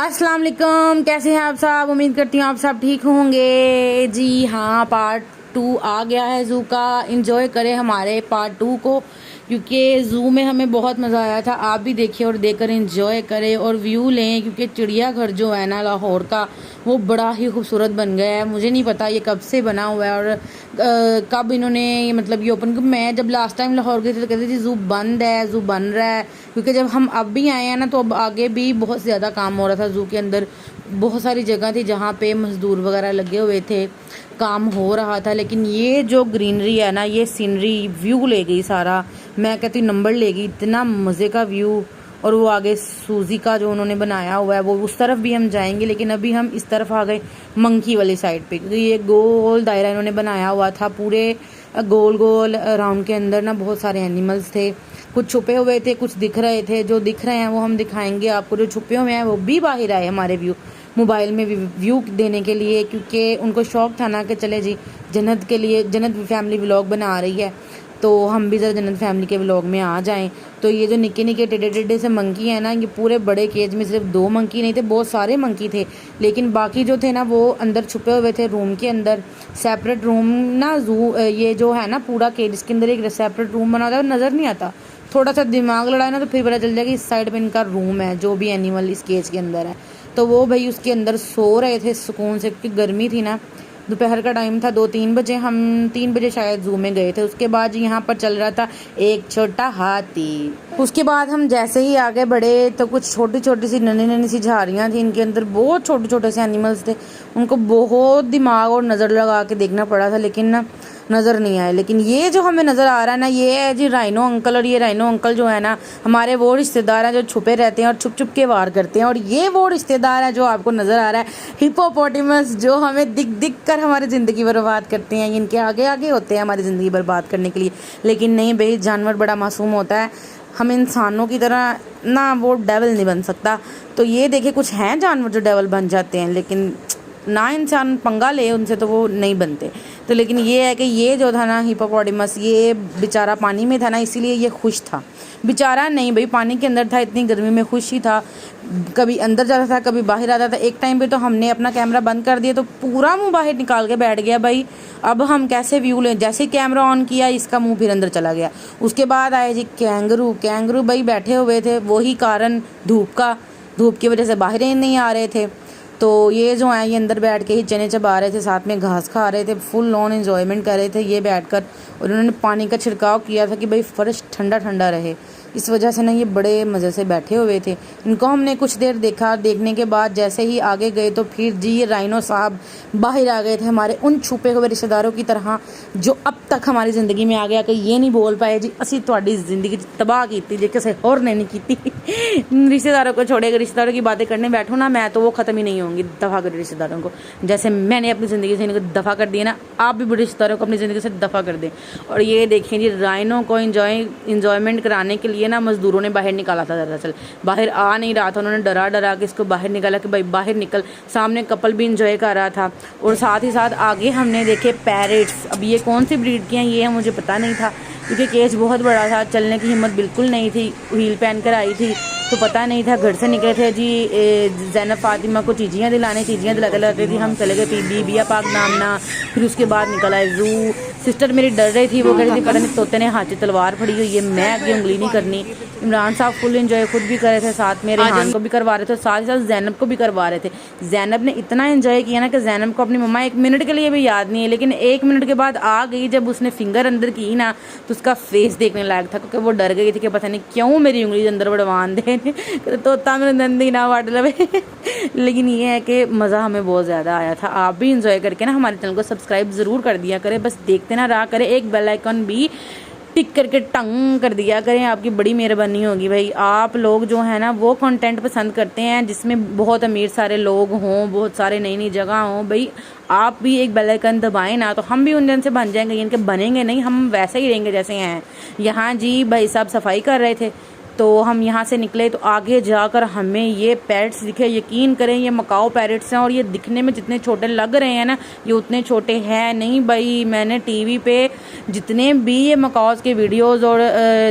अस्सलाम वालेकुम, कैसे हैं आप सब। उम्मीद करती हूँ आप सब ठीक होंगे। जी हाँ, पार्ट 2 आ गया है ज़ू का। इंजॉय करें हमारे पार्ट 2 को, क्योंकि ज़ू में हमें बहुत मज़ा आया था। आप भी देखिए और देखकर इंजॉय करें और व्यू लें, क्योंकि चिड़ियाघर जो है ना लाहौर का, वो बड़ा ही खूबसूरत बन गया है। मुझे नहीं पता ये कब से बना हुआ है और कब इन्होंने मतलब ये ओपन। मैं जब लास्ट टाइम लाहौर गई थी तो कहती थी ज़ू बंद है, ज़ू बन रहा है, क्योंकि जब हम अब भी आए हैं ना तो अब आगे भी बहुत ज़्यादा काम हो रहा था ज़ू के अंदर। बहुत सारी जगह थी जहाँ पे मज़दूर वगैरह लगे हुए थे, काम हो रहा था। लेकिन ये जो ग्रीनरी है ना, ये सीनरी व्यू ले गई सारा। मैं कहती हूँ नंबर ले गई, इतना मज़े का व्यू। और वो आगे सूजी का जो उन्होंने बनाया हुआ है, वो उस तरफ भी हम जाएंगे, लेकिन अभी हम इस तरफ आ गए मंकी वाली साइड पे, क्योंकि ये गोल दायरा इन्होंने बनाया हुआ था। पूरे गोल गोल राउंड के अंदर ना बहुत सारे एनिमल्स थे। कुछ छुपे हुए थे, कुछ दिख रहे थे। जो दिख रहे हैं वो हम दिखाएंगे आपको, जो छुपे हुए हैं वो भी बाहर आए हमारे मोबाइल में व्यू देने के लिए, क्योंकि उनको शौक था ना कि चले जी जन्नत के लिए, जन्नत फैमिली व्लॉग बना रही है तो हम भी ज़रा जन्नत फैमिली के व्लॉग में आ जाएं। तो ये जो निक्के निक्के टेढ़े टेढ़े से मंकी हैं ना, ये पूरे बड़े केज में सिर्फ 2 मंकी नहीं थे, बहुत सारे मंकी थे। लेकिन बाकी जो थे ना वो अंदर छुपे हुए थे रूम के अंदर। सेपरेट रूम ना ज़ू ये जो है ना पूरा केज, इसके अंदर एक सेपरेट रूम बना होता है, नज़र नहीं आता। थोड़ा सा दिमाग लड़ाए ना तो फिर पता चल जाएगा इस साइड पे इनका रूम है, जो भी एनिमल इस केज के अंदर है। तो वो भाई उसके अंदर सो रहे थे सुकून से, क्योंकि गर्मी थी ना। दोपहर का टाइम था, 2-3 बजे, हम 3 बजे शायद ज़ू में गए थे। उसके बाद यहाँ पर चल रहा था एक छोटा हाथी। उसके बाद हम जैसे ही आगे बढ़े तो कुछ छोटी छोटी सी नन्ही नन्ही सी झाड़ियाँ थी, इनके अंदर बहुत छोटे छोटे से एनिमल्स थे। उनको बहुत दिमाग और नज़र लगा के देखना पड़ा था, लेकिन ना नज़र नहीं आए। लेकिन ये जो हमें नज़र आ रहा है ना, ये है जी राइनो अंकल। और ये राइनो अंकल जो है ना हमारे वो रिश्तेदार हैं जो छुपे रहते हैं और छुप छुप के वार करते हैं। और ये वो रिश्तेदार है जो आपको नज़र आ रहा है हिप्पोपोटेमस, जो हमें दिख दिख कर हमारी ज़िंदगी बर्बाद करते हैं। इनके आगे आगे होते हैं हमारी ज़िंदगी बर्बाद करने के लिए। लेकिन नहीं भाई, जानवर बड़ा मासूम होता है, हम इंसानों की तरह ना वो डेवल नहीं बन सकता। तो ये देखे कुछ हैं जानवर जो डेवल बन जाते हैं, लेकिन ना इंसान पंगा ले उनसे तो वो नहीं बनते। तो लेकिन ये है कि ये जो था ना हिप्पोपोटेमस, ये बेचारा पानी में था ना, इसीलिए ये खुश था। बेचारा नहीं भाई, पानी के अंदर था, इतनी गर्मी में खुश ही था। कभी अंदर जाता था, कभी बाहर आता था। एक टाइम पे तो हमने अपना कैमरा बंद कर दिया तो पूरा मुंह बाहर निकाल के बैठ गया भाई। अब हम कैसे व्यू लें। जैसे ही कैमरा ऑन किया, इसका मुंह फिर अंदर चला गया। उसके बाद आए जी कैंगरू। कैंगरू भाई बैठे हुए थे, वही कारण धूप की वजह से बाहर ही नहीं आ रहे थे। तो ये जो है ये अंदर बैठ के ही चने चबा रहे थे, साथ में घास खा रहे थे, फुल ऑन एंजॉयमेंट कर रहे थे ये बैठकर। और उन्होंने पानी का छिड़काव किया था कि भाई फर्श ठंडा ठंडा रहे। इस वजह से ना ये बड़े मज़े से बैठे हुए थे। इनको हमने कुछ देर देखा, देखने के बाद जैसे ही आगे गए तो फिर जी ये राइनो साहब बाहर आ गए थे, हमारे उन छुपे हुए रिश्तेदारों की तरह जो अब तक हमारी ज़िंदगी में आ गया कि ये नहीं बोल पाए जी असी तुहाडी ज़िंदगी तबाह की थी, किसी और ने नहीं की। रिश्तेदारों को छोड़े, रिश्तेदारों की बातें करने बैठो ना मैं तो वो ख़त्म ही नहीं होंगी। दफ़ा करो रिश्तेदारों को, जैसे मैंने अपनी ज़िंदगी से इनको दफ़ा कर दिया ना, आप भी बड़े रिश्तेदारों को अपनी ज़िंदगी से दफ़ा कर दें। और ये देखिए जी राइनो को इंजॉयमेंट कराने के लिए ना मजदूरों ने बाहर निकाला था। दरअसल बाहर आ नहीं रहा था, उन्होंने डरा डरा के इसको बाहर निकाला कि भाई बाहर निकल। सामने कपल भी इंजॉय कर रहा था। और साथ ही साथ आगे हमने देखे पैरेट्स। अब ये कौन सी ब्रीड की हैं ये मुझे पता नहीं था, क्योंकि केज बहुत बड़ा था, चलने की हिम्मत बिल्कुल नहीं थी। व्हील पहन कर आई थी तो पता नहीं था। घर से निकले थे जी ज़ैनब फातिमा को चीज़ियाँ दिलाने, चीज़ियाँ दिलाते लाते थी हम चले गए थे बीबिया पाक नामना। फिर उसके बाद निकल आए ज़ू। सिस्टर मेरी डर रही थी, वो कह रही थी पता नहीं तोते ने हाथ तलवार फड़ी हुई है, मैं आगे उंगली नहीं करनी। इमरान साहब फुल एंजॉय खुद भी कर रहे थे, साथ में रेहान को भी करवा रहे थे, साथ ही साथ जैनब को भी करवा रहे थे। जैनब ने इतना एंजॉय किया ना कि जैनब को अपनी मम्मा 1 मिनट के लिए भी याद नहीं है, लेकिन 1 मिनट के बाद आ गई। जब उसने फिंगर अंदर की ना तो उसका फेस देखने लायक था, क्योंकि वो डर गई थी कि पता नहीं क्यों मेरी उंगली अंदर बढ़वान दे तोता मेरे नंदी ना वाट लवे। लेकिन ये है कि मज़ा हमें बहुत ज़्यादा आया था। आप भी इंजॉय करके ना हमारे चैनल को सब्सक्राइब ज़रूर कर दिया करें, बस देखते ना रहा करें, एक बेल आइकन भी टिक करके टंग कर दिया करें, आपकी बड़ी मेहरबानी होगी भाई। आप लोग जो है ना वो कंटेंट पसंद करते हैं जिसमें बहुत अमीर सारे लोग हों, बहुत सारे नई नई जगह हों। भाई आप भी एक बेल आइकन दबाएं ना तो हम भी उन जन से बन जाएंगे। इनके बनेंगे नहीं, हम वैसे ही रहेंगे जैसे हैं। यहाँ जी भाई साहब सफाई कर रहे थे तो हम यहाँ से निकले तो आगे जाकर हमें ये पैरट्स दिखे। यकीन करें ये मकाओ पैरट्स हैं और ये दिखने में जितने छोटे लग रहे हैं ना, ये उतने छोटे हैं नहीं भाई। मैंने टीवी पे जितने भी ये मकाओस के वीडियोस और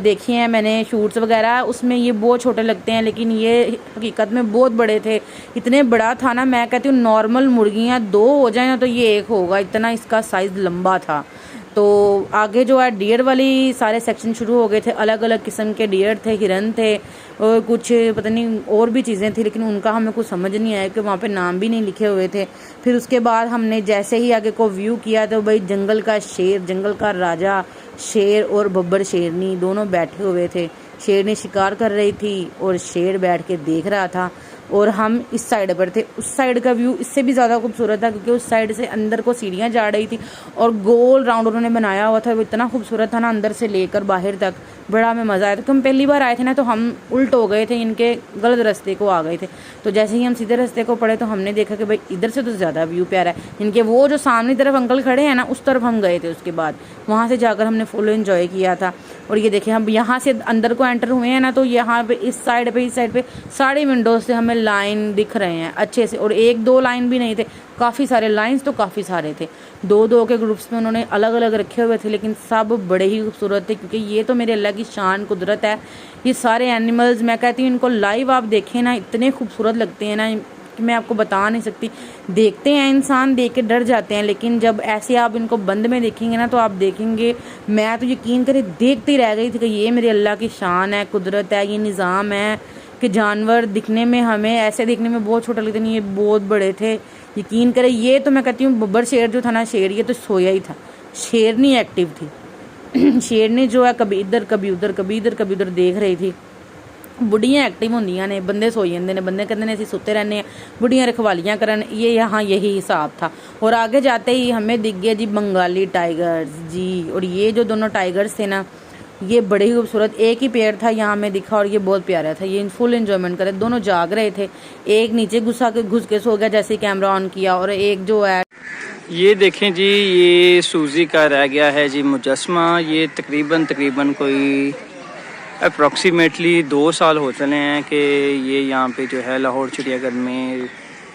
देखी हैं मैंने, शूट्स वगैरह, उसमें ये बहुत छोटे लगते हैं, लेकिन ये हकीकत में बहुत बड़े थे। इतने बड़ा था ना, मैं कहती हूँ नॉर्मल मुर्गियाँ 2 हो जाए ना तो ये 1 होगा, इतना इसका साइज़ लंबा था। तो आगे जो है डियर वाली सारे सेक्शन शुरू हो गए थे। अलग अलग किस्म के डियर थे, हिरन थे और कुछ पता नहीं और भी चीज़ें थी, लेकिन उनका हमें कुछ समझ नहीं आया कि वहाँ पे नाम भी नहीं लिखे हुए थे। फिर उसके बाद हमने जैसे ही आगे को व्यू किया तो भाई जंगल का शेर, जंगल का राजा शेर और बब्बर शेरनी दोनों बैठे हुए थे। शेरनी शिकार कर रही थी और शेर बैठ के देख रहा था और हम इस साइड पर थे। उस साइड का व्यू इससे भी ज़्यादा खूबसूरत था क्योंकि उस साइड से अंदर को सीढ़ियाँ जा रही थी और गोल राउंड उन्होंने बनाया हुआ था। वो इतना खूबसूरत था ना, अंदर से लेकर बाहर तक, बड़ा हमें मज़ा आया था। तो हम पहली बार आए थे ना, तो हम उल्ट हो गए थे, इनके गलत रास्ते को आ गए थे। तो जैसे ही हम सीधे रास्ते को पड़े तो हमने देखा कि भाई इधर से तो ज़्यादा व्यू प्यारा है। इनके वो जो सामने तरफ अंकल खड़े हैं ना, उस तरफ हम गए थे। उसके बाद वहाँ से जाकर हमने फुल एंजॉय किया था। और ये देखें, हम यहाँ से अंदर को एंटर हुए हैं ना, तो यहाँ पे इस साइड पे सारी विंडोज से हमें लाइन दिख रहे हैं अच्छे से। और 1-2 लाइन भी नहीं थे, काफ़ी सारे लाइंस तो काफ़ी सारे थे। 2-2 के ग्रुप्स में उन्होंने अलग अलग रखे हुए थे, लेकिन सब बड़े ही खूबसूरत थे क्योंकि ये तो मेरे अल्लाह की शान कुदरत है। ये सारे एनिमल्स मैं कहती हूँ इनको लाइव आप देखें ना, इतने खूबसूरत लगते हैं ना कि मैं आपको बता नहीं सकती। देखते हैं इंसान, देख के डर जाते हैं, लेकिन जब ऐसे आप इनको बंद में देखेंगे ना तो आप देखेंगे, मैं तो यकीन करे देखती रह गई थी कि ये मेरे अल्लाह की शान है, कुदरत है, ये निज़ाम है कि जानवर दिखने में हमें ऐसे दिखने में बहुत छोटे लगते नहीं, ये बहुत बड़े थे। यकीन करें, ये तो मैं कहती हूँ बब्बर शेर जो था ना, शेर ये तो सोया ही था, शेरनी एक्टिव थी। शेरनी जो है कभी इधर कभी उधर, कभी इधर कभी उधर देख रही थी। बुढ़ियाँ एक्टिव होंदियां ने, बंदे सोई जाते हैं, बंदे कहते हैं ਅਸੀਂ सुते रहने हैं, बुढ़ियाँ रखवालियाँ करन, ये यहाँ यही हिसाब था। और आगे जाते ही हमें दिख गया जी बंगाली टाइगर्स जी। और ये जो दोनों टाइगर्स थे ना, ये बड़े ही खूबसूरत, एक ही पेड़ था यहाँ हमें दिखा और ये बहुत प्यारा था। ये फुल एंजॉयमेंट करे, दोनों जाग रहे थे। एक नीचे घुस के सो गया जैसे ही कैमरा ऑन किया, और एक जो है ये देखें जी, ये सूजी का रह गया है जी मुजस्मा। ये तकरीबन कोई अप्रॉक्सीमेटली 2 साल हो चले हैं कि ये यहाँ पे जो है लाहौर चिड़ियाघर में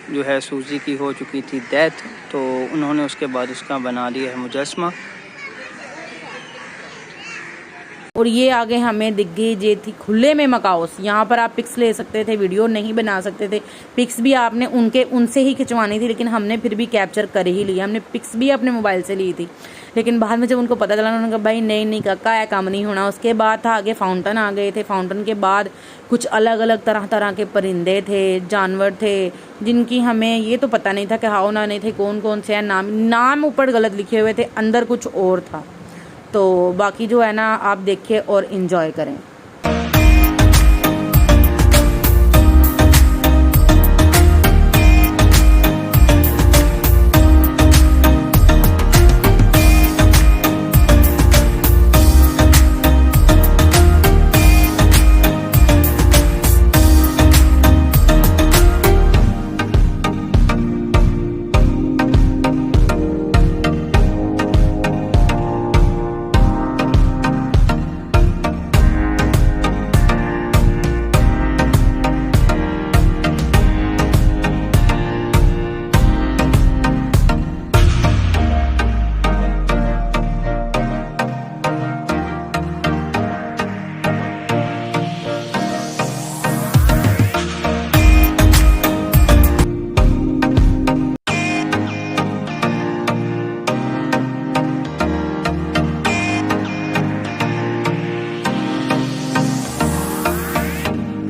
जो है सूजी की हो चुकी थी डेथ, तो उन्होंने उसके बाद उसका बना दिया है मुजस्मा। और ये आगे हमें दिख गई ये थी खुले में मकाओस। यहाँ पर आप पिक्स ले सकते थे, वीडियो नहीं बना सकते थे। पिक्स भी आपने उनसे ही खिंचवानी थी, लेकिन हमने फिर भी कैप्चर कर ही लिया। हमने पिक्स भी अपने मोबाइल से ली थी, लेकिन बाद में जब उनको पता चला उन्होंने कहा भाई नहीं काका है, काम नहीं होना। उसके बाद था आगे फाउंटेन आ गए थे। फाउंटेन के बाद कुछ अलग अलग तरह के परिंदे थे, जानवर थे, जिनकी हमें ये तो पता नहीं था कि हाँ ना नहीं थे, कौन कौन से हैं। नाम ऊपर गलत लिखे हुए थे, अंदर कुछ और था। तो बाकी जो है ना, आप देखिए और इन्जॉय करें।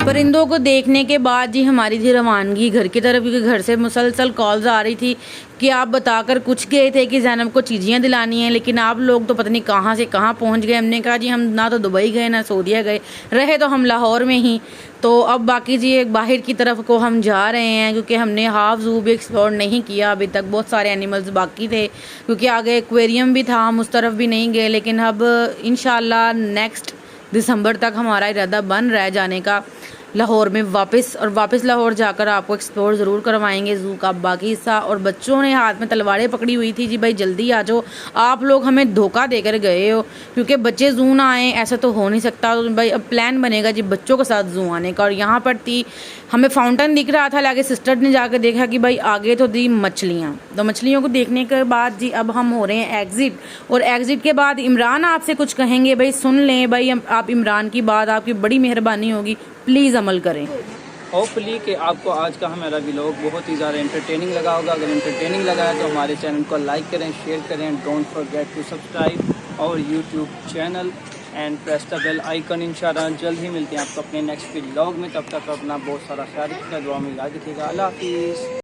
परिंदों को देखने के बाद जी हमारी थी रवानगी घर की तरफ, क्योंकि घर से मुसलसल कॉल्स आ रही थी कि आप बताकर कुछ गए थे कि ज़ैनब को चीज़ियाँ दिलानी हैं, लेकिन आप लोग तो पता नहीं कहाँ से कहाँ पहुँच गए। हमने कहा जी हम ना तो दुबई गए ना सऊदीया गए, रहे तो हम लाहौर में ही। तो अब बाकी जी एक बाहर की तरफ को हम जा रहे हैं, क्योंकि हमने हाफ जू भी एक्सप्लोर नहीं किया अभी तक। बहुत सारे एनिमल्स बाकी थे, क्योंकि आगे एक्वेरियम भी था, हम उस तरफ भी नहीं गए। लेकिन अब इंशाल्लाह नेक्स्ट दिसंबर तक हमारा इरादा बन रहा है जाने का। लाहौर में वापस, और वापस लाहौर जाकर आपको एक्सप्लोर ज़रूर करवाएंगे ज़ू का बाकी हिस्सा। और बच्चों ने हाथ में तलवारें पकड़ी हुई थी जी, भाई जल्दी आ जाओ, आप लोग हमें धोखा देकर गए हो, क्योंकि बच्चे ज़ू ना आए ऐसा तो हो नहीं सकता। तो भाई अब प्लान बनेगा जी बच्चों के साथ ज़ू आने का। और यहाँ पर थी, हमें फाउंटेन दिख रहा था, लागे सिस्टर ने जाकर देखा कि भाई आगे तो दी मछलियाँ। तो मछलियों को देखने के बाद जी अब हम हो रहे हैं एग्ज़िट, और एग्ज़िट के बाद इमरान आपसे कुछ कहेंगे, भाई सुन लें भाई, आप इमरान की बात, आपकी बड़ी मेहरबानी होगी, प्लीज़ अमल करें। होपफुली कि आपको आज का हमारा व्लॉग बहुत ही ज़्यादा एंटरटेनिंग लगा होगा। अगर एंटरटेनिंग लगा है तो हमारे चैनल को लाइक करें, शेयर करें, डोंट फॉरगेट टू सब्सक्राइब और YouTube channel and press the bell icon. इंशाल्लाह जल्द ही मिलते हैं आपको अपने नेक्स्ट व्लॉग में। तब तक अपना बहुत सारा ख्याल रखिएगा, दुआ में याद रखिएगा। अल्लाह हाफिज़।